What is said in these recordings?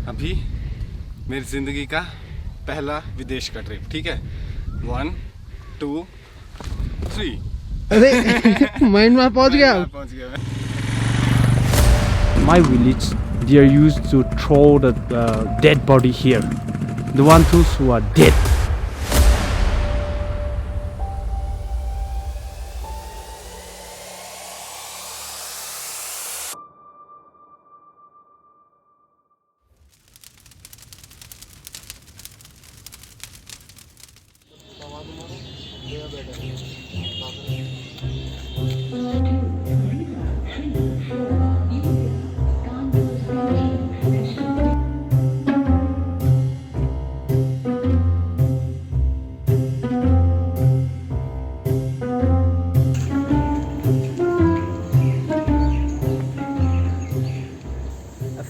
अभी मेरी ज़िंदगी का पहला विदेश का ट्रिप, ठीक है। 1 2 3। अरे म्यांमार पहुंच गया। पहुंच गया मैं। My village, they are used to throw the dead body here. The ones who are dead.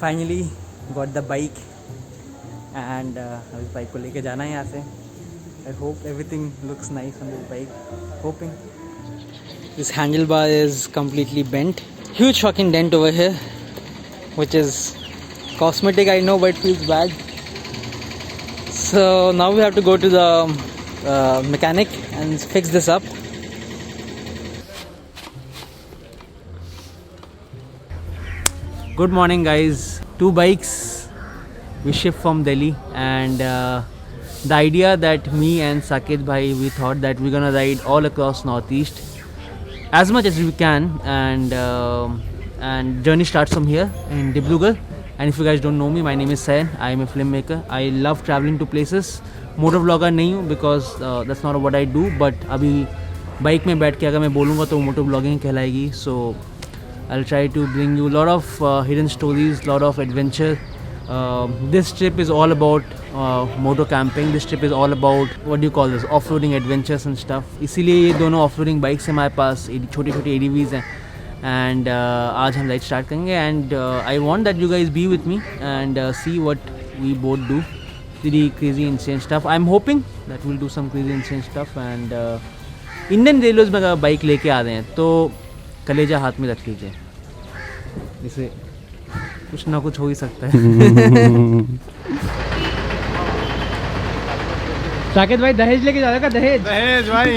Finally got the bike and अभी बाइक को लेके जाना है यहाँ से। I hope everything looks nice on this bike, hoping. This handle bar is completely bent, huge shocking dent over here which is cosmetic, I know, but it feels bad. So now we have to go to the mechanic and fix this up. Good morning guys. 2 bikes we shipped from Delhi, and the idea that me and Saket bhai, we thought that we're gonna ride all across Northeast as much as we can, and journey starts from here in Dibrugarh. And if you guys don't know me, my name is Sayan. I am a filmmaker. I love traveling to places. Motor vlogger नहीं हूँ because that's not what I do. But अभी bike में बैठ के अगर मैं बोलूँगा तो मोटर ब्लॉगिंग कहलाएगी. So I'll try to bring you a lot of hidden stories, lot of adventure. This trip is all about motor camping. This trip is all about, what do you call this, off-roading adventures and stuff. इसीलिए ये दोनों off-roading bikes हमारे पास छोटी छोटी ADVs हैं. And आज हम ride start करेंगे. And I want that you guys be with me and see what we both do. Pretty crazy insane stuff. I'm hoping that we'll do some crazy insane stuff. And Indian Railways में अगर bike लेके आ रहे हैं तो कलेजा हाथ में रख लीजिए, इसे कुछ ना कुछ हो ही सकता है. साकेत भाई दहेज लेके जा रहे हैं. दहेज भाई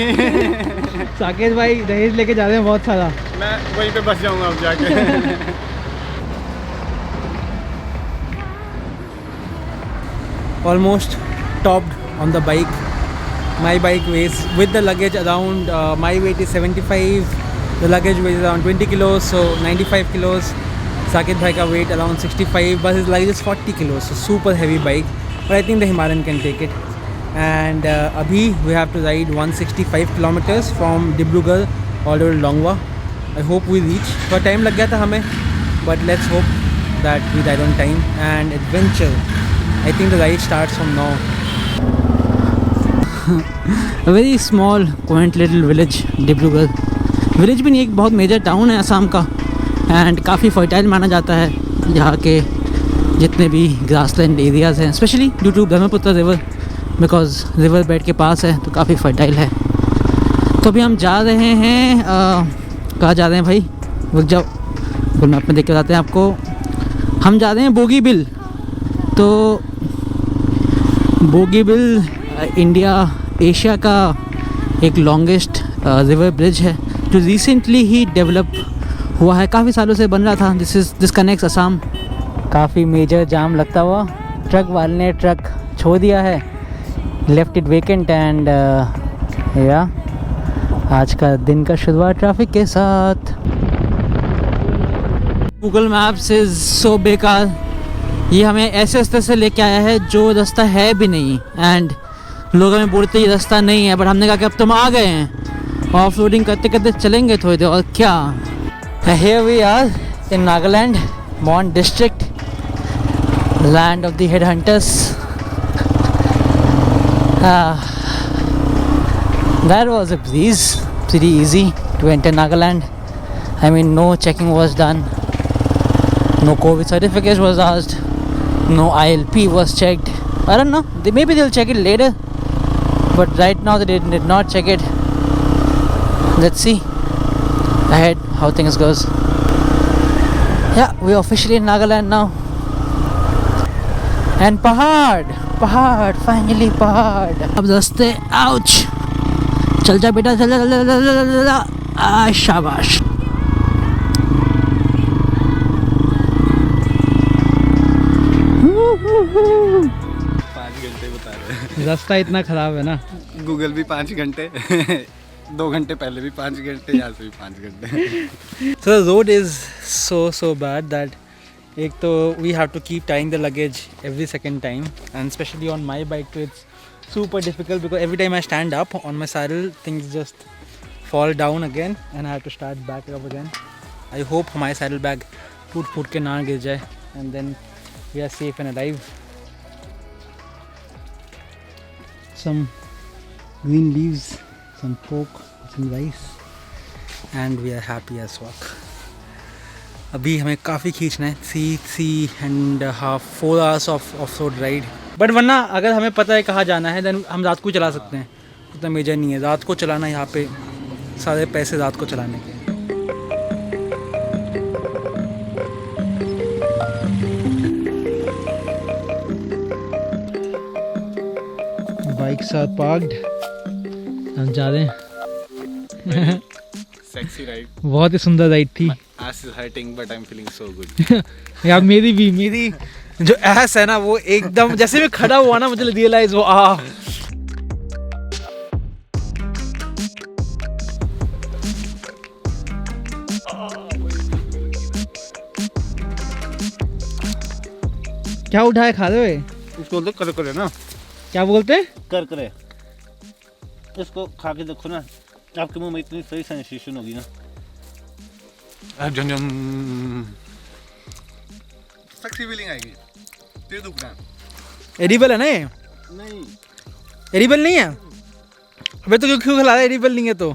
साकेत भाई दहेज लेके जा रहे हैं बहुत सारा. मैं वहीं पे बस जाऊंगा अब जाके. Almost topped on the bike. My bike weighs with the luggage around my weight is 75. The luggage weighs around 20 kilos, so 95 kilos. Saket bhai ka weight around 65, but his luggage is 40 kilos, so super heavy bike. But I think the Himalayan can take it. And abhi we have to ride 165 kilometers from Dibrugarh all the way to Longwa. I hope we reach. थोड़ा time लग गया था हमें, but let's hope that we ride on time. And adventure, I think the ride starts from now. A very small, quaint little village, Dibrugarh. Village भी नहीं, एक बहुत major town है असम का. एंड काफ़ी फर्टाइल माना जाता है यहाँ के जितने भी ग्रासलैंड एरियाज़ हैं, specially due to Brahmaputra river, because river bed के पास है तो काफ़ी फर्टाइल है. तो अभी हम जा रहे हैं, कहाँ जा रहे हैं भाई, रुक जाओ, गूगल मैप में देख के बताते हैं आपको. हम जा रहे हैं बोगीबिल. तो बोगीबिल इंडिया एशिया का एक लॉन्गेस्ट रिवर ब्रिज है जो रिसेंटली ही डेवलप हुआ है. काफ़ी सालों से बन रहा था. This connects Assam. काफ़ी मेजर जाम लगता हुआ. ट्रक वाले ने ट्रक छोड़ दिया है, लेफ्ट इट वेकेंट. एंड या आज का दिन का शुरुआत ट्रैफिक के साथ. गूगल मैप्स इज़ सो बेकार. ये हमें ऐसे रास्ते से लेके आया है जो रास्ता है भी नहीं. एंड लोग हमें बोलते ये रास्ता नहीं है, बट हमने कहा कि अब तुम आ गए हैं, ऑफ रोडिंग करते करते चलेंगे थोड़ी देर और क्या. Here we are in Nagaland, Mon district, land of the headhunters. That was a breeze, pretty easy to enter Nagaland. I mean, no checking was done, no COVID certificate was asked, no ILP was checked. I don't know, maybe they'll check it later, but right now they did not check it. Let's see ahead how things goes. Yeah, we're officially in Nagaland now. And पहाड़ finally पहाड़। अब रास्ते ouch, चल जा बेटा चल जा, शाबाश। पाँच घंटे बता रहे रास्ता इतना खराब है ना। हैं गूगल भी 5 घंटे 2 घंटे पहले भी 5 घंटे, यहाँ से भी 5 घंटे। So the road is so bad that एक तो we have to keep tying the luggage every second time, and especially on my bike too, it's super difficult because every time I stand up on my saddle things just fall down again and I have to start back up again. I hope my saddlebag फूट के ना गिर जाए and then we are safe and alive. Some green leaves, some pork, some rice, and we are happy as fuck. अभी हमें काफ़ी खींचना है, 3.5-4 hours of road ride. But वरना अगर हमें पता है कहाँ जाना है देन हम रात को चला सकते हैं, उतना मेजर नहीं है। रात को चलाना यहाँ पे सारे पैसे रात को चलाने के। बाइक्स आर पार्क्ड, हम जा रहे हैं। सेक्सी राइड, बहुत ही सुंदर राइड थी। ass is hurting but I'm feeling so good. यार मेरी जो एस है ना वो एकदम जैसे मैं खड़ा हुआ ना मुझे रियलाइज वो क्या उठाए खा रहे हो? इसको तो कर करे ना, क्या बोलते? कर करे। इसको खा के देखो ना, आपके मुंह में इतनी सही सेंसेशन होगी ना। सेक्सी फीलिंग आएगी, तेरे दुखना। एडिबल है ना ये? नहीं एडिबल नहीं है? अबे तो क्यों खिला रहा है? एडिबल नहीं है तो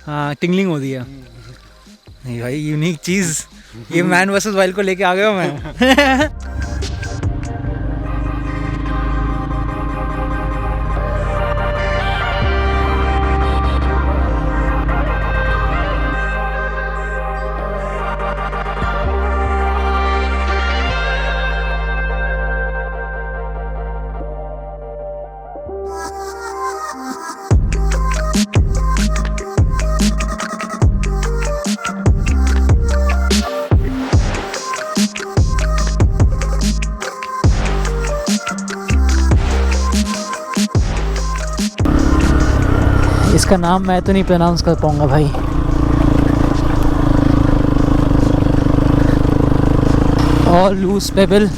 हाँ टिंगलिंग हो रही है। नहीं भाई यूनिक चीज़, ये मैन वर्सेस वाइल्ड को लेके आ गया हूँ मैं। इसका नाम मैं तो नहीं प्रोनाउंस कर पाऊंगा भाई। और लूज पेबल,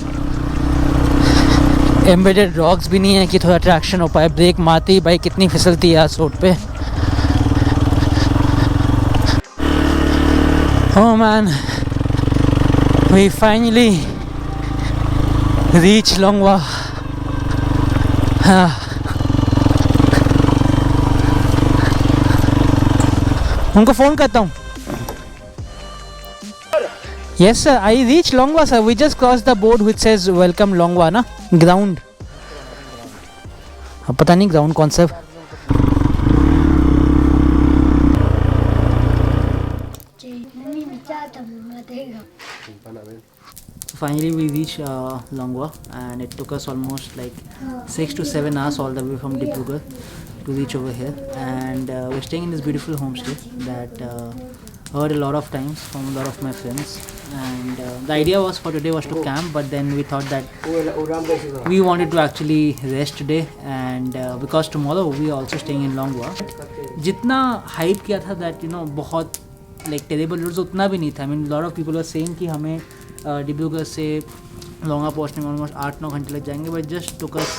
एम्बेडेड रॉक्स भी नहीं है कि थोड़ा ट्रैक्शन हो पाए। ब्रेक मारती ही बाइक कितनी फिसलती है आज रोड पे। Oh man, we finally reach Longwa. उनको फ़ोन करता हूँ। Yes sir, I reached Longwa sir. We just crossed the board which says welcome Longwa ना, ground। अब पता नहीं ग्राउंड कौन सा। Finally we reached Longwa and it took us almost like 6 to 7 hours all the way from Dibrugarh to reach over here, and we're staying in this beautiful homestay that I heard a lot of times from a lot of my friends, and the idea was for today was to camp, but then we thought that we wanted to actually rest today, and because tomorrow we are also staying in Longwa। जितना hype किया था that you know बहुत like terrible roads उतना भी नहीं था। I mean lot of people were saying कि हमें डिब्रूगढ़ से लोंगा पहुँचने में ऑलमोस्ट 8-9 घंटे लग जाएंगे, but just took us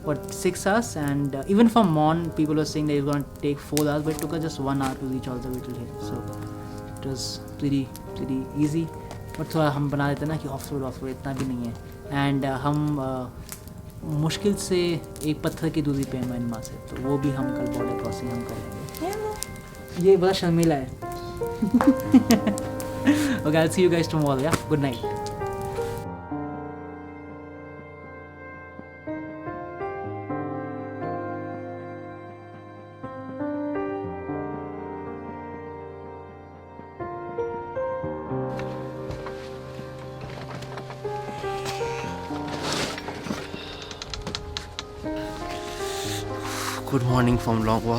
what 6 hours, and even from Mon people were saying that it's going to take 4 hours, but it took us just 1 hour to reach all the way till here, so it was pretty easy। but थोड़ा हम बना देते ना कि of road इतना भी नहीं है, एंड हम मुश्किल से एक पत्थर की दूरी पे हैं म्यांमार से, तो वो भी हम कल बॉर्डर क्रॉसिंग हम करेंगे। ये बड़ा शर्मिला है। Okay, I'll see you guys tomorrow, yeah? Good night. Good morning from Longwa.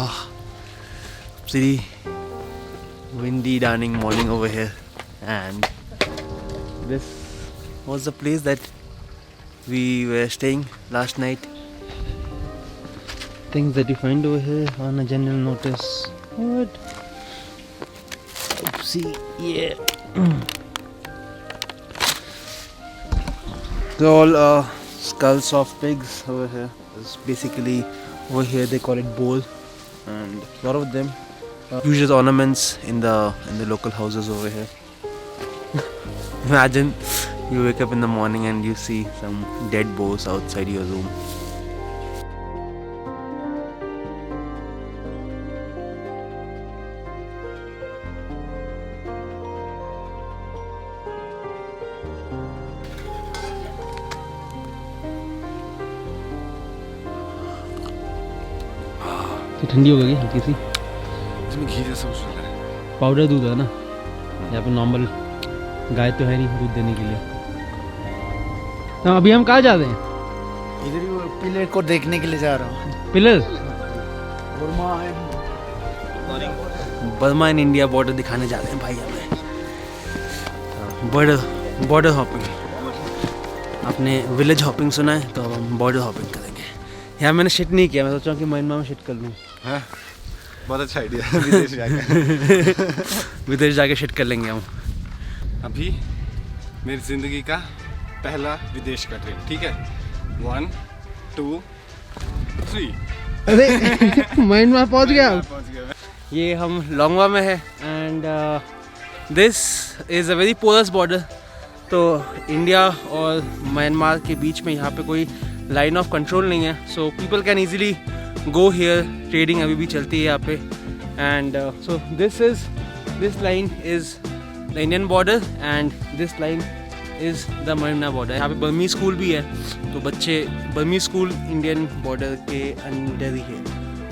Pretty windy, darning morning over here, and this was the place that we were staying last night. Things that you find over here on a general notice. What? Oopsie, yeah. They're all skulls of pigs over here. It's basically over here they call it bowl, and a lot of them used as ornaments in the local houses over here. Imagine you wake up in the morning and you see some dead boars outside your room. तो ठंडी हो गई हल्की सी. इसमें घी जैसा कुछ लग रहा है. पाउडर दूध है ना, यहाँ पे नॉर्मल गाय तो है नहीं दूध देने के लिए. तो अभी हम कहाँ जा रहे हैं? इधर ही पिलर को देखने के लिए जा रहा हूँ. Pillar. Burma and India border दिखाने जा रहे हैं भाई हमें. Border hopping. आपने विलेज हॉपिंग सुना है, तो अब हम बॉर्डर हॉपिंग करेंगे. यहाँ मैंने शिट नहीं किया, मैं सोचा कि म्यांमार में शिट कर लूँ. हाँ, बहुत अच्छा आइडिया है. विदेश जाकर विदेश जाके शिट कर लेंगे हम. अभी मेरी ज़िंदगी का पहला विदेश का ट्रिप. ठीक है, 1 2 3. अरे म्यांमार पहुंच गया. पहुंच गया मैं. ये हम लोंगवा में है, and this is a very porous border. तो इंडिया और म्यांमार के बीच में यहाँ पे कोई लाइन ऑफ कंट्रोल नहीं है, so people can easily go here. Trading अभी भी चलती है यहाँ पे. And so this line is the Indian border, and this line is the Myanmar border. यहाँ पे बर्मी स्कूल भी है, तो बच्चे बर्मी स्कूल इंडियन बॉर्डर के अंडर ही है,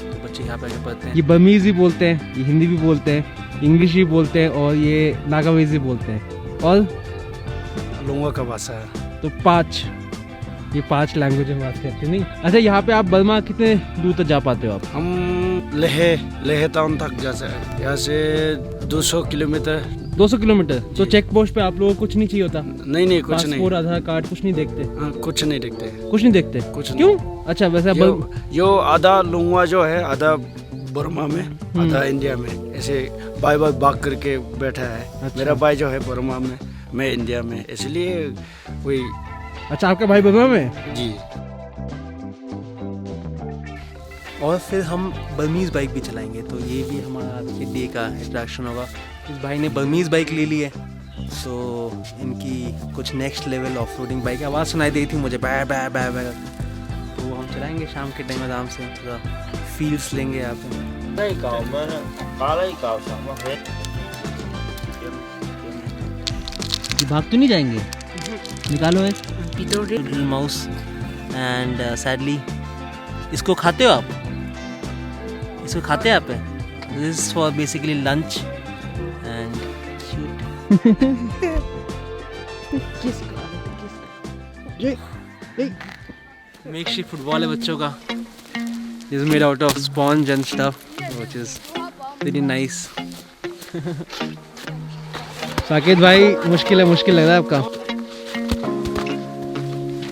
तो बच्चे यहाँ पे आके पढ़ते हैं. ये बर्मीज भी बोलते हैं, ये हिंदी भी बोलते हैं, इंग्लिश भी बोलते हैं, और ये नागावीज भी बोलते हैं. और लोंगा का भाषा है. तो 5 लैंग्वेज में बात करते हैं. नहीं, अच्छा, यहाँ पे आप बर्मा कितने दूर तक जा पाते हो आप? हम लेह टाउन तक जा सकते. यहाँ से 200 किलोमीटर. 200 किलोमीटर. तो चेक पोस्ट पे आप लोगों को कुछ नहीं चाहिए होता? नहीं कुछ नहीं. पासपोर्ट, आधार कार्ड कुछ नहीं देखते? हाँ, कुछ नहीं देखते. कुछ नहीं देखते? कुछ नहीं. क्यों? अच्छा, वैसे जो आधा लुंगवा जो है, आधा बर्मा में, आधा इंडिया में, ऐसे भाई भाग करके बैठा है. अच्छा. मेरा भाई जो है बर्मा में, मैं इंडिया में, इसलिए कोई. अच्छा, आपका भाई बर्मा में? जी. और फिर हम बर्मीज़ बाइक भी चलाएंगे, तो ये भी हमारा आज के डे का अट्रैक्शन होगा. इस भाई ने बर्मीज़ बाइक ले ली है, तो इनकी कुछ next level off roading bike. आवाज़ सुनाई दी थी मुझे, बै बै बै बै. तो हम चलाएंगे शाम के टाइम आराम से, पूरा फील्स लेंगे यहाँ पे. भाग तो नहीं जाएंगे? निकालो एक माउस. एंड सैडली इसको खाते हो आप? इसको खाते हैं आप? This is for basically lunch. And makeshift football है बच्चों का. This is made out of sponge and stuff, which is very nice. Saket भाई, मुश्किल लग रहा है आपका.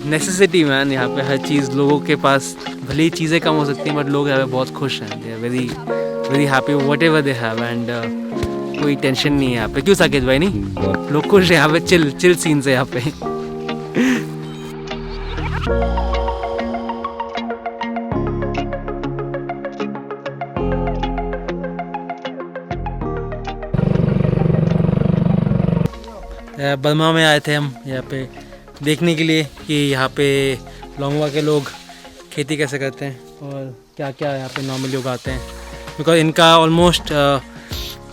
Necessity man. यहाँ पे हर चीज़ लोगों के पास, भले ही चीज़ें कम हो सकती हैं, बट लोग यहाँ पे बहुत खुश हैं. They are very very happy whatever they have, and कोई टेंशन नहीं है यहाँ पे. क्यों साकेत भाई? नहीं, लोग खुश हैं यहाँ पे. चिल सीन से यहाँ पे. बर्मा में आए थे हम यहाँ पे देखने के लिए कि यहाँ पे लोंगवा के लोग खेती कैसे करते हैं और क्या क्या यहाँ पे नॉर्मली लोग आते हैं. बिकॉज इनका ऑलमोस्ट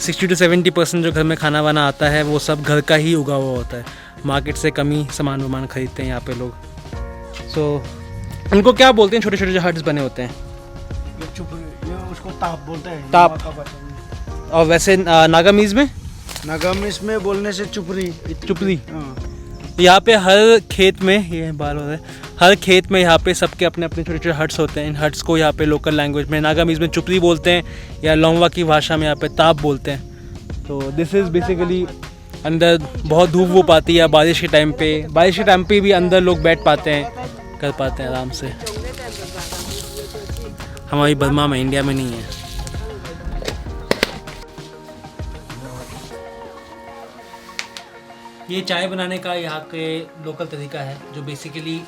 60 to 70% जो घर में खाना वाना आता है वो सब घर का ही उगा हुआ होता है. मार्केट से कम ही सामान खरीदते हैं यहाँ पे लोग. सो इनको क्या बोलते हैं? छोटे छोटे जो हट्स बने होते हैं, उसको ताप बोलते हैं. ताप. और वैसे नागामीज में नागामीज में बोलने से चुपरी. चुपरी. हाँ. यहाँ पे हर खेत में, ये बाल हो रहे हैं, हर खेत में यहाँ पे सबके अपने अपने छोटे छोटे हट्स होते हैं। इन हट्स को यहाँ पे लोकल लैंग्वेज में, नागामीज में चुपरी बोलते हैं, या लोंगवा की भाषा में यहाँ पे ताप बोलते हैं। तो दिस इज़ बेसिकली, अंदर बहुत धूप वूप आती है बारिश के टाइम पे भी अंदर लोग बैठ पाते हैं, कर पाते हैं आराम से। हमारी बर्मा में, इंडिया में नहीं है। ये चाय बनाने का यहाँ के लोकल तरीका है, जो बेसिकली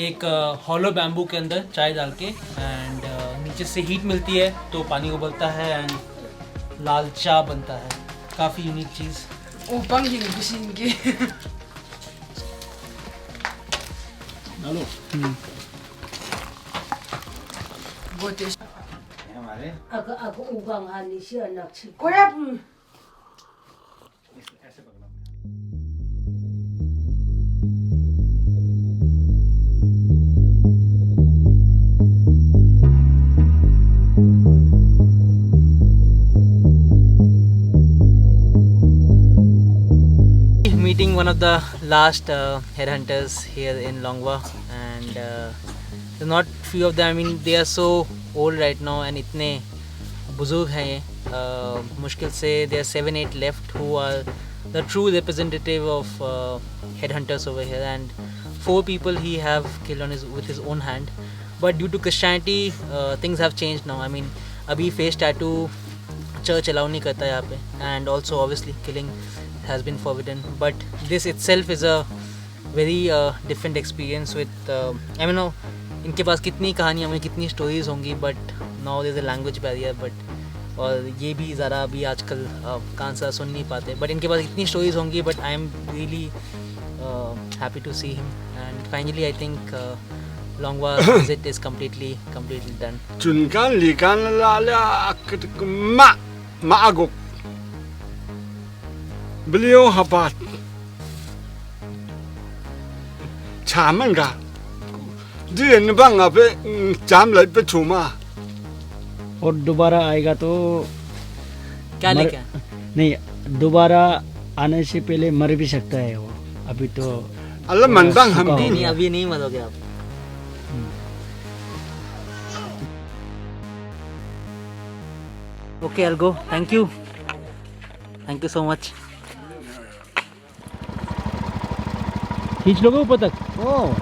एक हॉलो बैम्बू के अंदर चाय डाल के एंड नीचे से हीट मिलती है तो पानी उबलता है एंड लाल चाय बनता है। काफ़ी unique cheese. 我帮你不信给。 我得。 Aku ubang hani si anak si. Kurap. Meeting one of the last headhunters here in Longwa, and there's not few of them. I mean, they are so old right now and इतने बुजुर्ग हैं ये, मुश्किल से there are 7-8 left who are the true representative of headhunters over here, and 4 people he have killed on with his own hand. But due to Christianity, things have changed now. I mean, अभी face tattoo church allow नहीं करता यहाँ पे, and also obviously killing has been forbidden. But this itself is a very different experience with I mean, no, इनके पास कितनी कहानियाँ होंगी, कितनी स्टोरीज होंगी, but now there is a language barrier, but और ये भी ज़रा अभी आजकल कान सा सुन नहीं पाते, बट इनके पास इतनी स्टोरीज होंगी. But I am really happy to see him, and finally I think Longwa visit is completely done. Chunkan likan lala maagok. Beliau habat. Chaman ga. Dia bang apa jam lai पे छुमा. और दोबारा आएगा तो क्या लेके आए? नहीं, दोबारा आने से पहले मर भी सकता है वो. अभी तो अल्लाह मंदंग हम नहीं, अभी नहीं मरोगे आप. Okay, I'll go. Thank you. Thank you so much. खींच लोगे ऊपर तक? ओह,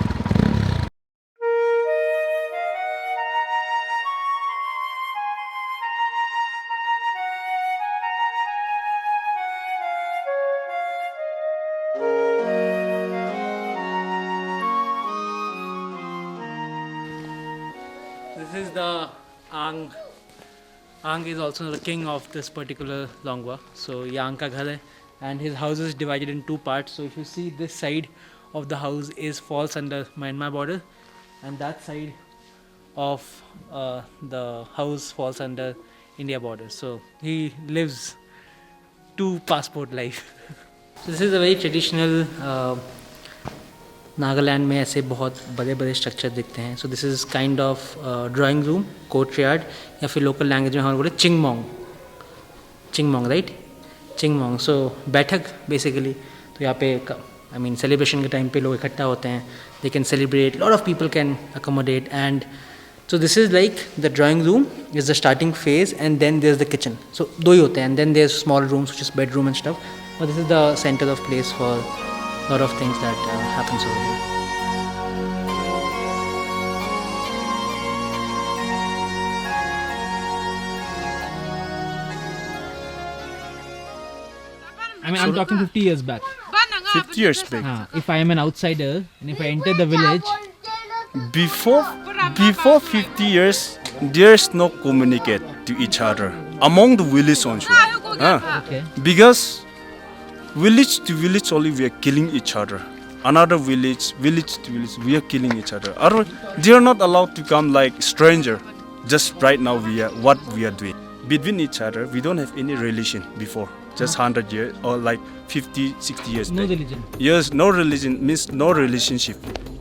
this is the Ang. Ang is also the king of this particular Longwa. So ये Ang का घर है, and his house is divided in 2 parts. So if you see, this side of the house falls under Myanmar border, and that side of the house falls under India border. So he lives 2 passport life. So this is a very traditional Nagaland में ऐसे बहुत बड़े बड़े structure दिखते हैं. सो this is kind of drawing room, courtyard, या फिर local language में हम बोले चिंगमोंग, राइट? चिंगमोंग. सो बैठक बेसिकली. तो यहाँ पे आई मीन सेलिब्रेशन के टाइम पे लोग इकट्ठा होते हैं. They can celebrate, lot of people can accommodate, and so this is like the drawing room is the starting phase, and then there is the kitchen. So 2 ही होते हैं, and then there is small rooms which is bedroom and stuff. But this is the centre of place for lot of things that happens over here. I mean, I'm talking 50 years back. 50 years back. If I am an outsider and if I enter the village, Before 50 years, there's no communicate to each other among the village also. okay, Because village to village only we are killing each other. Another village to village we are killing each other. They are not allowed to come like stranger. Just right now what we are doing between each other. We don't have any relation before. Just 100 years or like 50, 60 years. no back. religion. Yes, no religion means no relationship.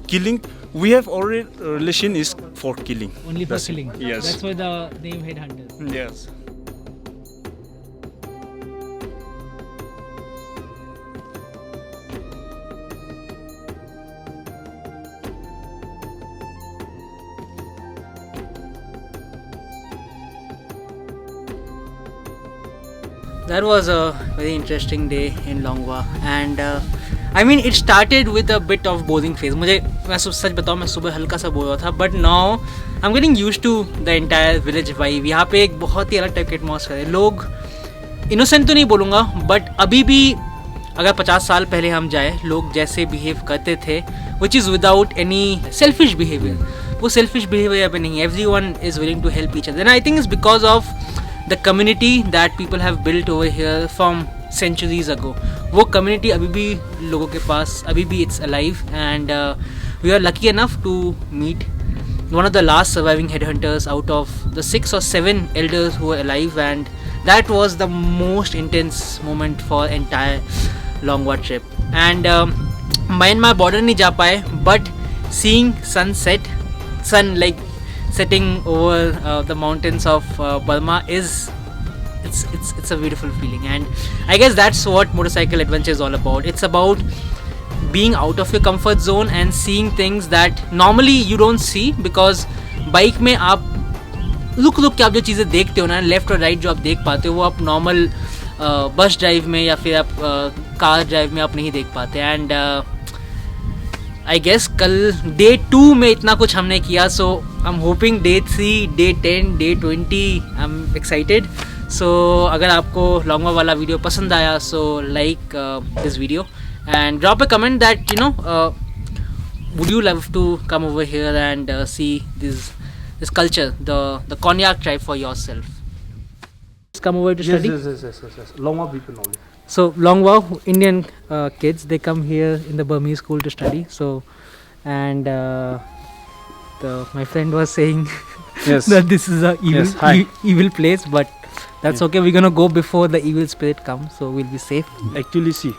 Killing, we have already relation is for killing. Only for That's it. killing. Yes. That's why the name headhunter. Yes. That was a very interesting day in Longwa, and I mean it started with a bit of boring phase. मैं सच बताऊँ मैं सुबह हल्का सा bore हुआ था, but now I'm getting used to the entire village vibe. यहाँ पे एक बहुत ही अलग टाइप के एटमॉस्फेयर है. लोग इनोसेंट तो नहीं बोलूँगा, बट अभी भी अगर 50 साल पहले हम जाए, लोग जैसे बिहेव करते थे, which is without any selfish behaviour, वो सेल्फिश बिहेवियर पे नहीं. Everyone is willing to help each other, and I think it's because of the community that people have built over here from centuries ago. वो community अभी भी लोगों के पास अभी भी it's alive, and we are lucky enough to meet one of the last surviving headhunters out of the 6 or 7 elders who were alive, and that was the most intense moment for entire Longwa trip. And Myanmar border नहीं जा पाए, but seeing sunset, sun like setting over the mountains of Burma it's a beautiful feeling, and I guess that's what motorcycle adventure is all about. It's about being out of your comfort zone and seeing things that normally you don't see, because bike में आप रुक के आप जो चीज़ें देखते हो ना, लेफ्ट और राइट जो आप देख पाते हो, वो आप नॉर्मल बस ड्राइव में या फिर आप कार ड्राइव में आप नहीं देख पाते. एंड आई गेस कल डे 2 में इतना कुछ हमने किया, so I am hoping day 3, day 10, day 20, I am excited. So अगर आपको लॉन्गवा वाला वीडियो पसंद आया, so like this video and drop a comment that you know would you love to come over here and see this culture, the Konyak tribe for yourself. Come over to study. Yes. Longwa people only. So Longwa Indian kids, they come here in the Burmese school to study. So and my friend was saying Yes. that this is a Yes, hi. evil place, but that's okay. We're gonna go before the evil spirit comes, so we'll be safe. Actually, see,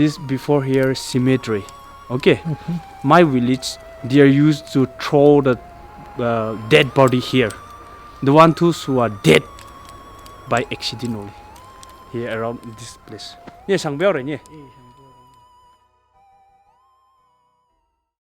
this before here is cemetery. Okay, my village, they are used to throw the dead body here. The ones who are dead by accident only here around this place. Yeah, sang bell rồi nhỉ?